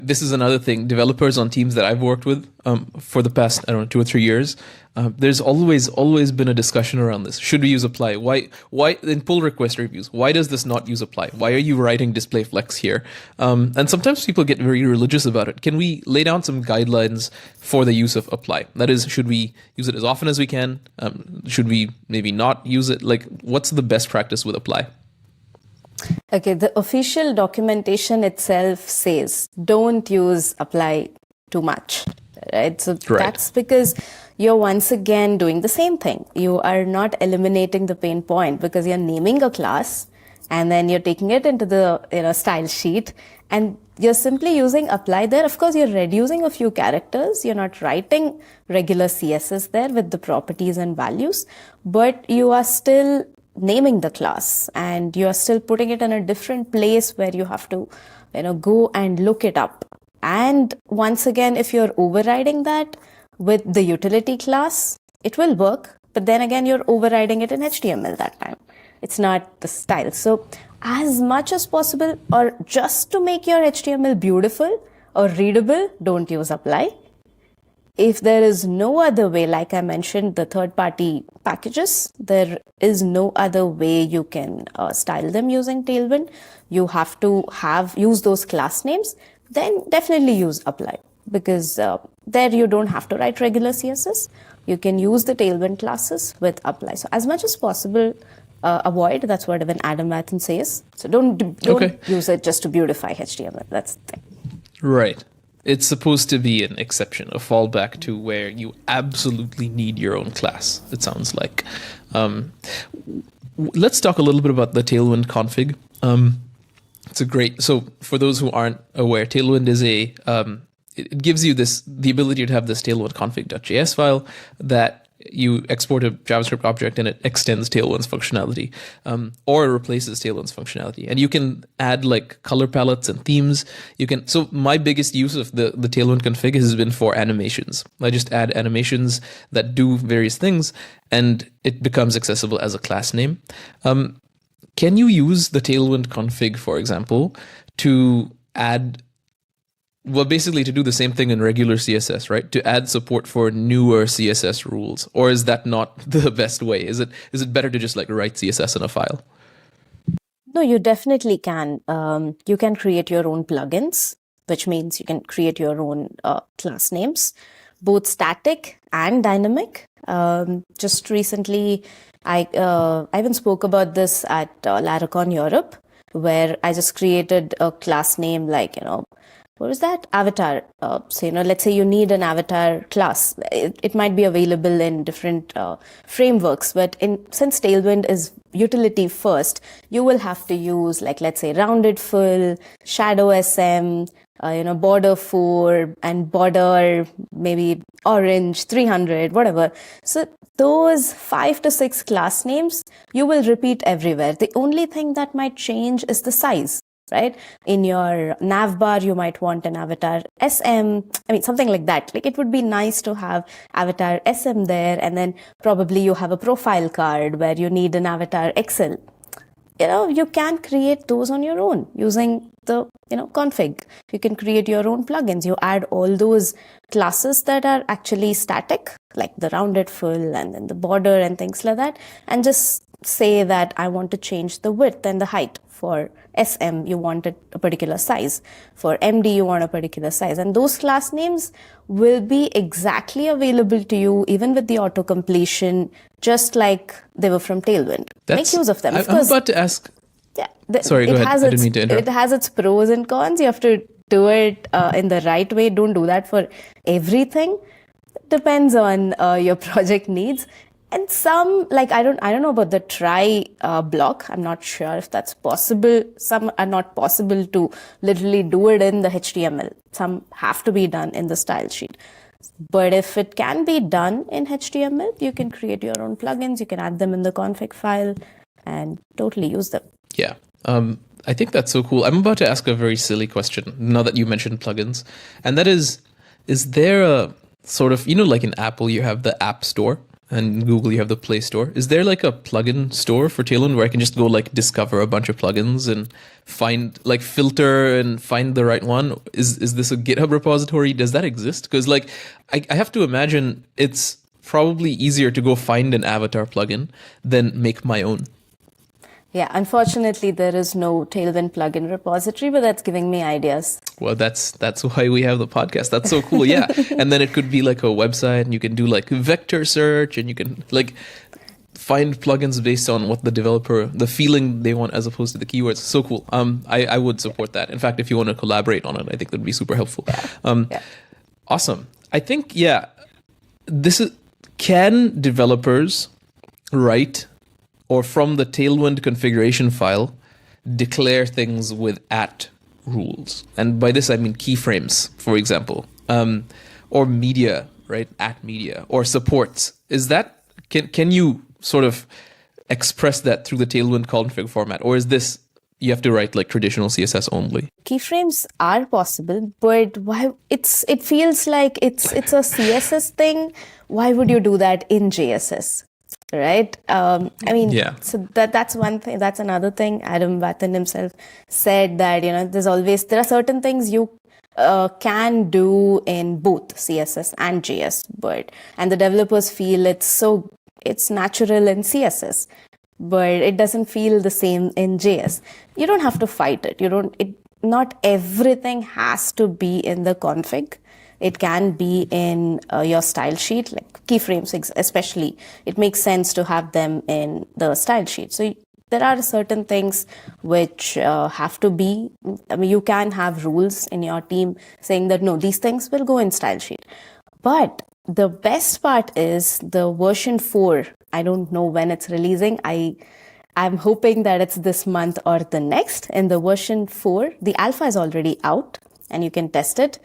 This is another thing. Developers on teams that I've worked with for the past, I don't know, 2 or 3 years, there's always been a discussion around this. Should we use apply? Why in pull request reviews? Why does this not use apply? Why are you writing display flex here? And sometimes people get very religious about it. Can we lay down some guidelines for the use of apply? That is, should we use it as often as we can? Should we maybe not use it? Like, what's the best practice with apply? Okay, the official documentation itself says don't use apply too much, right? So that's because you're once again doing the same thing. You are not eliminating the pain point because you're naming a class and then you're taking it into the style sheet and you're simply using apply there. Of course, you're reducing a few characters. You're not writing regular CSS there with the properties and values, but you are still naming the class and you're still putting it in a different place where you have to go and look it up. And once again, if you're overriding that with the utility class, it will work, but then again you're overriding it in HTML that time. It's not the style. So as much as possible, or just to make your HTML beautiful or readable, don't use apply. If there is no other way, like I mentioned, the third-party packages, there is no other way you can style them using Tailwind. You have to use those class names, then definitely use apply, because there you don't have to write regular CSS. You can use the Tailwind classes with apply. So as much as possible, avoid. That's what even Adam Watson says. So don't use it just to beautify HTML. That's the thing. Right. It's supposed to be an exception, a fallback to where you absolutely need your own class, it sounds like. Let's talk a little bit about the Tailwind config. So for those who aren't aware, Tailwind is it gives you the ability to have this Tailwind config.js file that you export a JavaScript object and it extends Tailwind's functionality, or it replaces Tailwind's functionality. And you can add like color palettes and themes. So my biggest use of the Tailwind config has been for animations. I just add animations that do various things and it becomes accessible as a class name. Can you use the Tailwind config, for example, to basically to do the same thing in regular CSS, right? To add support for newer CSS rules? Or is that not the best way? Is it better to just like write CSS in a file? No, you definitely can. You can create your own plugins, which means you can create your own class names, both static and dynamic. Just recently, I even spoke about this at Laracon Europe, where I just created a class name like, what is that? Avatar. So, let's say you need an avatar class. It might be available in different frameworks, but since Tailwind is utility first, you will have to use like, let's say, rounded full, shadow SM, border 4 and border maybe orange 300, whatever. So those 5 to 6 class names, you will repeat everywhere. The only thing that might change is the size. Right? In your nav bar, you might want an avatar SM, something like that. Like it would be nice to have avatar SM there, and then probably you have a profile card where you need an avatar XL. You can create those on your own using the, config. You can create your own plugins. You add all those classes that are actually static, like the rounded full and then the border and things like that, and just say that I want to change the width and the height. For SM, you want a particular size. For MD, you want a particular size. And those class names will be exactly available to you, even with the auto-completion, just like they were from Tailwind. Make use of them. I'm about to ask. Yeah, sorry, go ahead. I didn't mean to interrupt. It has its pros and cons. You have to do it in the right way. Don't do that for everything. It depends on your project needs. And some, like, I don't know about the try block. I'm not sure if that's possible. Some are not possible to literally do it in the HTML. Some have to be done in the style sheet. But if it can be done in HTML, you can create your own plugins. You can add them in the config file and totally use them. Yeah. I think that's so cool. I'm about to ask a very silly question now that you mentioned plugins. And that is there a sort of, like in Apple, you have the App Store. and Google, you have the Play Store. Is there like a plugin store for Tailwind where I can just go like discover a bunch of plugins and find like filter and find the right one? Is this a GitHub repository? Does that exist? Because like I have to imagine it's probably easier to go find an avatar plugin than make my own. Yeah, unfortunately, there is no Tailwind plugin repository, but that's giving me ideas. Well, that's why we have the podcast. That's so cool. Yeah. And then it could be like a website and you can do like vector search and you can like find plugins based on what the developer, the feeling they want as opposed to the keywords. So cool. I would support that. In fact, if you want to collaborate on it, I think that'd be super helpful. Awesome. I think, can developers write or from the Tailwind configuration file, declare things with @rules. And by this, I mean keyframes, for example, or media, right? @media or supports. Is that, can you sort of express that through the Tailwind config format? Or is this, you have to write like traditional CSS only? Keyframes are possible, but why it feels like it's a CSS thing. Why would you do that in JSS? Right. So that's one thing. That's another thing. Adam Wathan himself said that, there are certain things you can do in both CSS and JS, and the developers feel it's natural in CSS, but it doesn't feel the same in JS. You don't have to fight it. Not everything has to be in the config. It can be in your style sheet, like keyframes especially. It makes sense to have them in the style sheet. So there are certain things which have to be, you can have rules in your team saying that, no, these things will go in style sheet. But the best part is the version 4. I don't know when it's releasing. I'm hoping that it's this month or the next. In the version 4, the alpha is already out and you can test it.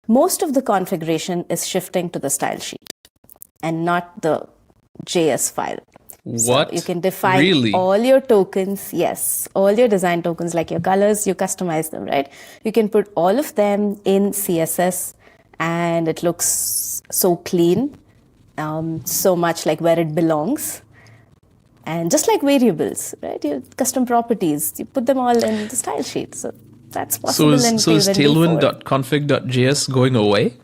Most of the configuration is shifting to the style sheet and not the JS file. What? So you can define all your tokens. Yes, all your design tokens, like your colors, you customize them, right? You can put all of them in CSS and it looks so clean, so much like where it belongs. And just like variables, right? Your custom properties, you put them all in the style sheet. So that's possible in Tailwind. So is tailwind.config.js going away?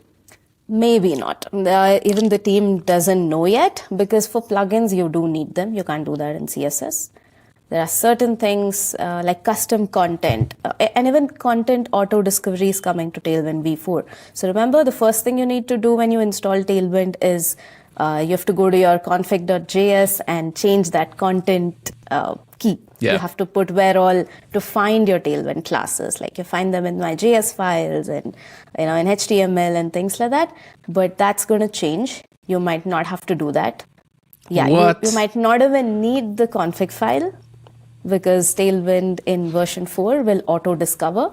Maybe not. Even the team doesn't know yet, because for plugins, you do need them. You can't do that in CSS. There are certain things like custom content, and even content auto discovery is coming to Tailwind v4. So remember, the first thing you need to do when you install Tailwind is you have to go to your config.js and change that content key. Yeah. You have to put where all to find your Tailwind classes. Like you find them in my JS files and in HTML and things like that. But that's going to change. You might not have to do that. Yeah, you might not even need the config file, because Tailwind in version 4 will auto discover.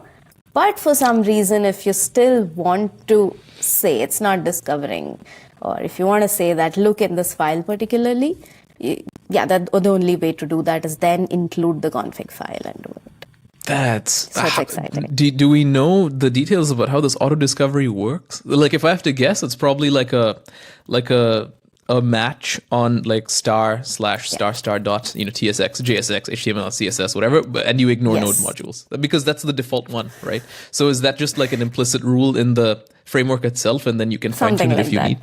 But for some reason, if you still want to say it's not discovering, or if you want to say that look in this file particularly, the only way to do that is then include the config file and do it. That's exciting. Do we know the details about how this auto discovery works? Like, if I have to guess, it's probably like a match on like */*. Dot, TSX, JSX, HTML, CSS, whatever, and you ignore node modules because that's the default one, right? So is that just like an implicit rule in the framework itself, and then you can fine tune it if you need?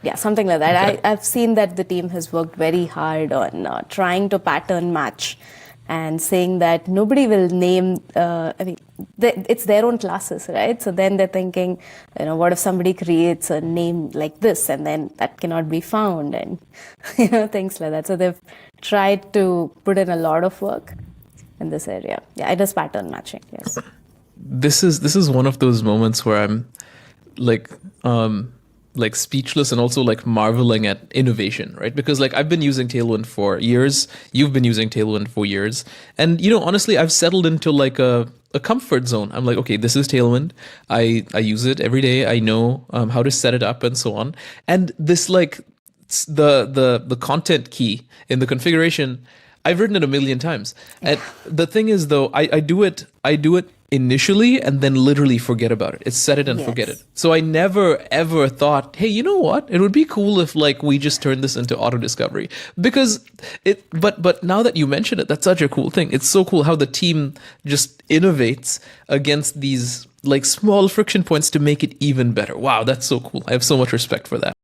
Yeah, something like that. Okay. I've seen that the team has worked very hard on trying to pattern match and saying that nobody will name, it's their own classes, right? So then they're thinking, what if somebody creates a name like this and then that cannot be found, and things like that. So they've tried to put in a lot of work in this area. Yeah, it is pattern matching, yes. This is one of those moments where I'm like speechless and also like marveling at innovation, right? Because like I've been using Tailwind for years, you've been using Tailwind for years, and honestly, I've settled into like a comfort zone. I'm like, okay, this is Tailwind. I use it every day. I know how to set it up and so on. And this like the content key in the configuration, I've written it a million times. And the thing is though, I do it initially and then literally forget about it. It's set it and forget it. Yes. So I never ever thought, hey, you know what? It would be cool if like we just turned this into auto discovery. Because but now that you mention it, that's such a cool thing. It's so cool how the team just innovates against these like small friction points to make it even better. Wow, that's so cool. I have so much respect for that.